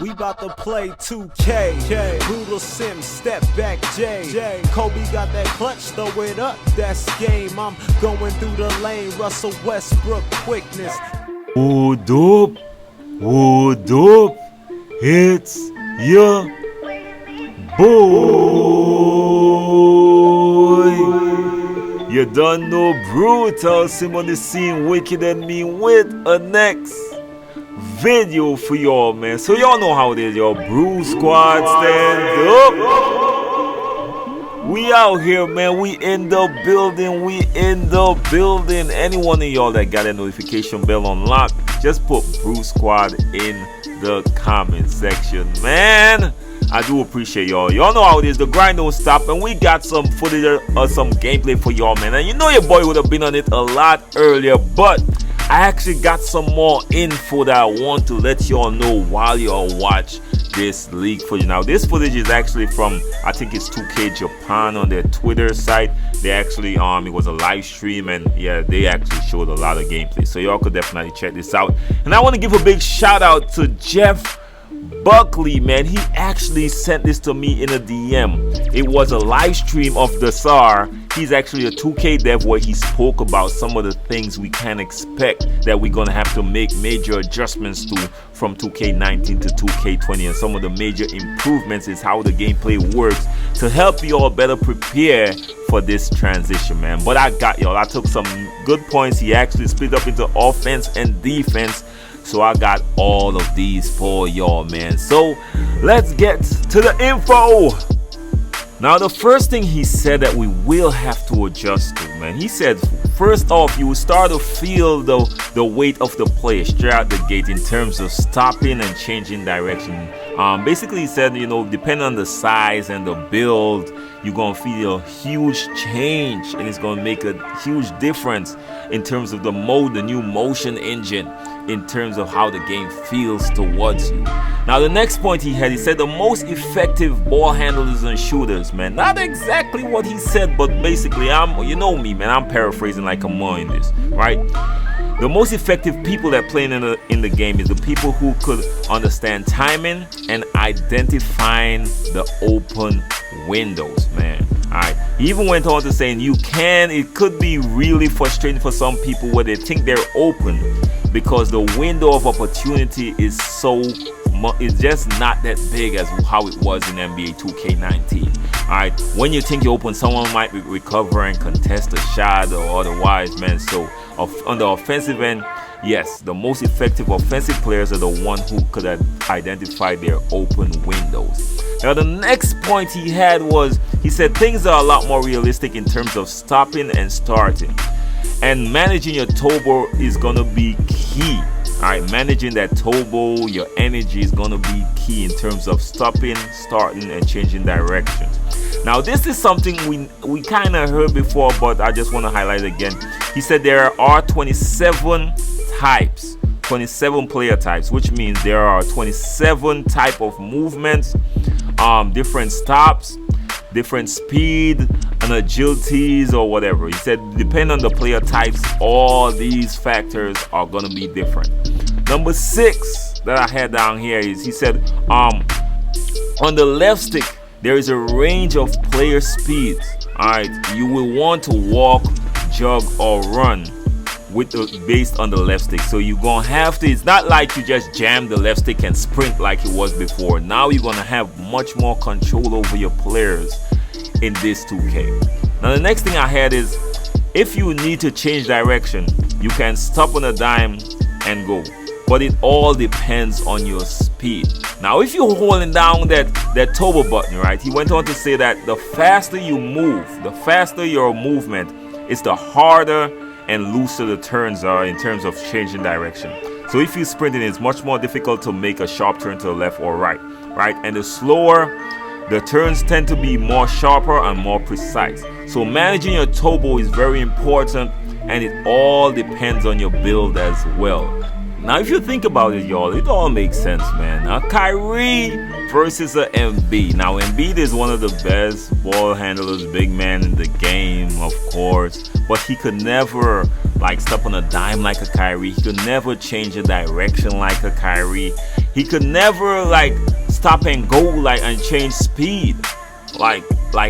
We about to play 2K. Brutalsim, step back, J. Kobe got that clutch, throw it up, that's game. I'm going through the lane, Russell Westbrook quickness. What up? It's your boy. You don't know Brutalsim on the scene, wicked and mean with a next video for y'all, man. So y'all know how it is, y'all. Brew Squad, stand up. We out here, man. We in the building. Anyone of y'all that got a notification bell on lock, just put Brew Squad in the comment section, man. I do appreciate y'all. Y'all know how it is. The grind don't stop, and we got some footage or some gameplay for y'all, man. And you know your boy would have been on it a lot earlier, but I actually got some more info that I want to let y'all know while y'all watch this leak footage. Now this footage is actually from, I think it's 2K Japan on their Twitter site. They actually it was a live stream, and yeah, they actually showed a lot of gameplay, so y'all could definitely check this out. And I want to give a big shout out to Jeff Buckley, man. He actually sent this to me in a DM. It was a live stream of the SAR. He's actually a 2K dev where he spoke about some of the things we can expect that we're gonna have to make major adjustments to from 2K19 to 2K20, and some of the major improvements is how the gameplay works to help you all better prepare for this transition, man. But I got y'all. I took some good points. He actually split up into offense and defense. So I got all of these for y'all, man. So let's get to the info. Now the first thing he said that we will have to adjust to, man. He said first off, you will start to feel the weight of the player straight out the gate in terms of stopping and changing direction. Basically he said, you know, depending on the size and the build, you're gonna feel a huge change, and it's gonna make a huge difference in terms of the new motion engine, in terms of how the game feels towards you. Now the next point he had, he said the most effective ball handlers and shooters, man. Not exactly what he said, but basically, you know me, man, I'm paraphrasing like a more in this, right? The most effective people that play in the game is the people who could understand timing and identifying the open windows, man. Alright, he even went on to saying it could be really frustrating for some people where they think they're open because the window of opportunity is it's just not that big as how it was in NBA 2K19. Alright, when you think you're open, someone might be recovering, contest a shot or otherwise, man. So on the offensive end, yes, the most effective offensive players are the one who could identify their open windows. Now the next point he had was, he said things are a lot more realistic in terms of stopping and starting, and managing your turbo is gonna be key. Alright, managing that turbo, your energy is gonna be key in terms of stopping, starting, and changing directions. Now this is something we kind of heard before, but I just want to highlight again. He said there are 27 types, 27 player types, which means there are 27 type of movements, different stops, different speed and agilities or whatever. He said depending on the player types, all these factors are gonna be different. Number 6 that I had down here is, he said on the left stick there is a range of player speeds. Alright, you will want to walk, jog, or run based on the left stick. So you're gonna have to, it's not like you just jam the left stick and sprint like it was before. Now you're gonna have much more control over your players in this 2K. Now the next thing I had is, if you need to change direction, you can stop on a dime and go, but it all depends on your speed. Now if you're holding down that turbo button, right, he went on to say that the faster you move, the faster your movement is, the harder and looser the turns are in terms of changing direction. So if you're sprinting, it's much more difficult to make a sharp turn to the left or right, and the slower, the turns tend to be more sharper and more precise. So managing your turbo is very important, and it all depends on your build as well. Now if you think about it, y'all, it all makes sense, man. Now Kyrie versus a Embiid. Now Embiid is one of the best ball handlers, big man in the game, of course, but he could never like step on a dime like a Kyrie. He could never change a direction like a Kyrie. He could never like stop and go like and change speed like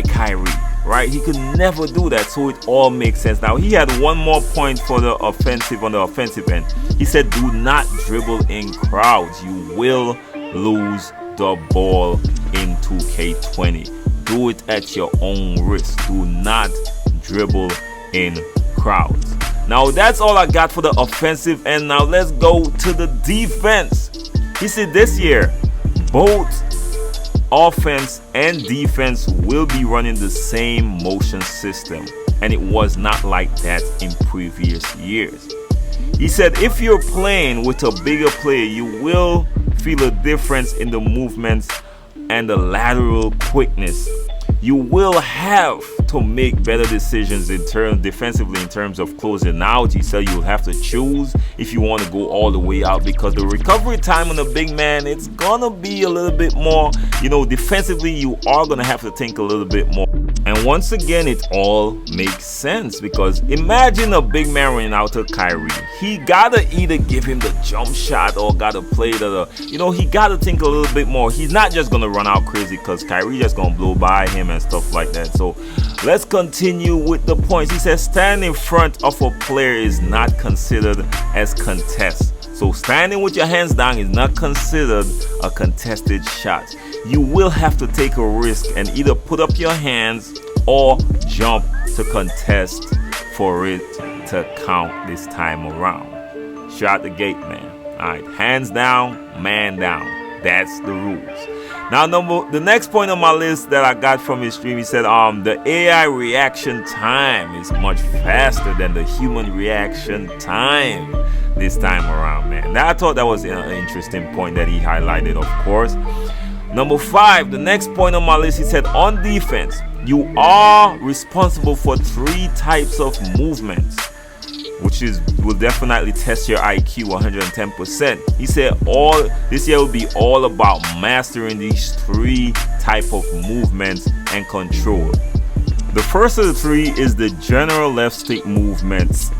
Kyrie, right? He could never do that, so it all makes sense. Now he had one more point for the offensive on the offensive end. He said, do not dribble in crowds. You will lose the ball in 2K20. Do it at your own risk. Do not dribble in crowds. Now that's all I got for the offensive end. Now let's go to the defense. He said this year both offense and defense will be running the same motion system, and it was not like that in previous years. He said if you're playing with a bigger player, you will feel a difference in the movements and the lateral quickness. You will have to make better decisions in terms defensively in terms of closing out. He said you'll have to choose if you want to go all the way out, because the recovery time on the big man, it's gonna be a little bit more, you know, defensively you are gonna have to think a little bit more. And once again, it all makes sense, because imagine a big man running out to Kyrie. He gotta either give him the jump shot or gotta play you know, he gotta think a little bit more. He's not just gonna run out crazy because Kyrie just gonna blow by him and stuff like that. So let's continue with the points. He says standing in front of a player is not considered as contest. So standing with your hands down is not considered a contested shot. You will have to take a risk and either put up your hands or jump to contest for it to count this time around. Shot the gate, man. Alright, hands down, man down. That's the rules. Now the next point on my list that I got from his stream, he said the AI reaction time is much faster than the human reaction time this time around, man. Now I thought that was an interesting point that he highlighted, of course. Number 5, the next point on my list, he said on defense, you are responsible for 3 types of movements, which will definitely test your IQ 110%. He said this year will be all about mastering these 3 type of movements and control. The first of the 3 is the general left stick movements.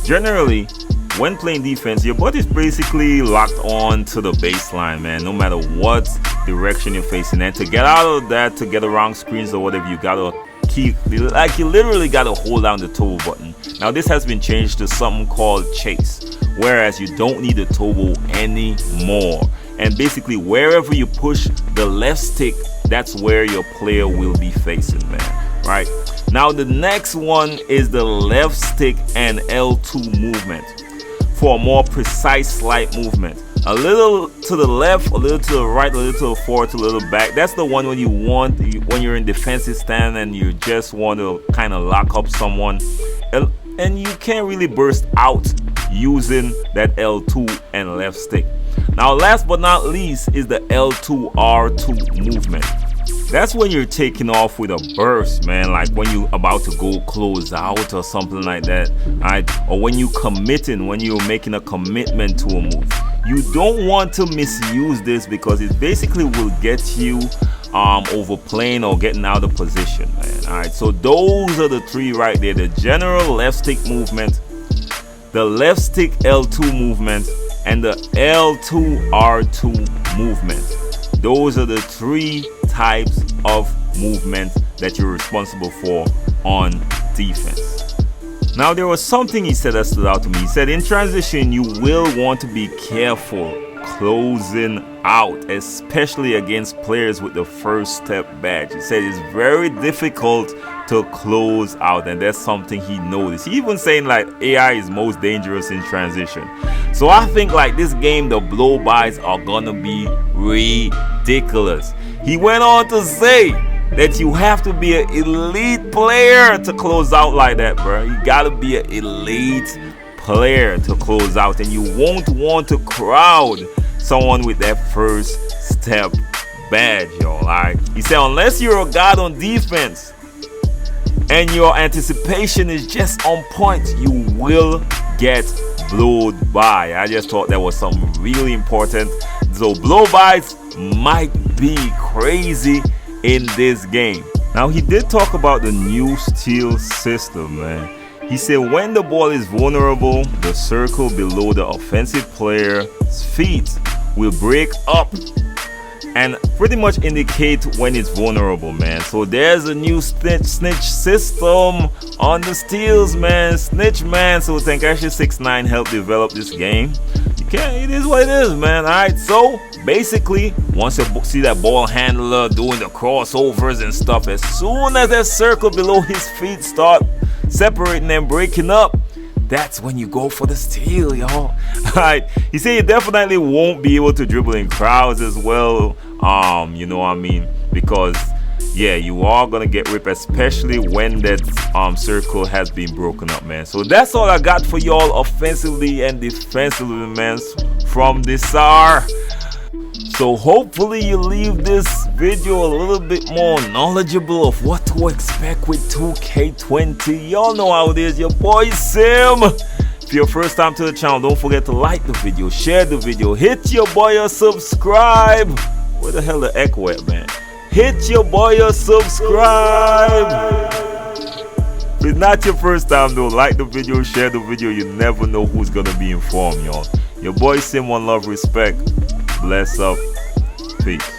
Generally, when playing defense, your butt is basically locked on to the baseline, man, no matter what direction you're facing. And to get out of that, to get around screens or whatever, you gotta you literally gotta hold down the toggle button. Now this has been changed to something called chase, whereas you don't need the toggle anymore. And basically wherever you push the left stick, that's where your player will be facing, man. Right? Now the next one is the left stick and L2 movement for a more precise slide movement. A little to the left, a little to the right, a little to the forward, a little back. That's the one when when you're in defensive stand and you just want to kind of lock up someone, and you can't really burst out using that L2 and left stick. Now last but not least is the L2 R2 movement. That's when you're taking off with a burst, man, like when you're about to go close out or something like that, right? Or when you're making a commitment to a move. You don't want to misuse this because it basically will get you overplaying or getting out of position, man. All right, so those are the 3 right there: the general left stick movement, the left stick L2 movement, and the L2 R2 movement. Those are the 3 types of movement that you're responsible for on defense. Now there was something he said that stood out to me. He said in transition you will want to be careful closing out, especially against players with the first step badge. He said it's very difficult to close out, and that's something he noticed. He even saying like AI is most dangerous in transition. So I think like this game, the blow bys are gonna be ridiculous. He went on to say that you have to be an elite player to close out like that, bro. You gotta be an elite player to close out, and you won't want to crowd someone with that first step badge, yo. Alright, he said unless you're a god on defense and your anticipation is just on point, you will get blowed by. I just thought that was something really important. So blow-bys might be crazy in this game. Now he did talk about the new steal system, man. He said when the ball is vulnerable, the circle below the offensive player's feet will break up and pretty much indicate when it's vulnerable, man. So there's a new snitch system on the steals, man. Snitch, man. So Tenkaichi 69 helped develop this game. It is what it is, man. Alright, so basically, once you see that ball handler doing the crossovers and stuff, as soon as that circle below his feet start separating and breaking up, that's when you go for the steal, y'all. Alright, he said you definitely won't be able to dribble in crowds as well. You know what I mean? Because yeah, you are gonna get ripped, especially when that circle has been broken up, man. So that's all I got for y'all offensively and defensively, man, from this hour. So hopefully you leave this video a little bit more knowledgeable of what to expect with 2K20. Y'all know how it is, your boy Sim. If you're first time to the channel, don't forget to like the video, share the video, hit your boy a subscribe. Where the hell the echo at, man? Hit your boy a subscribe. If it's not your first time though, like the video, share the video. You never know who's gonna be informed, y'all. Your boy Sim, one love, respect. Bless up. Peace.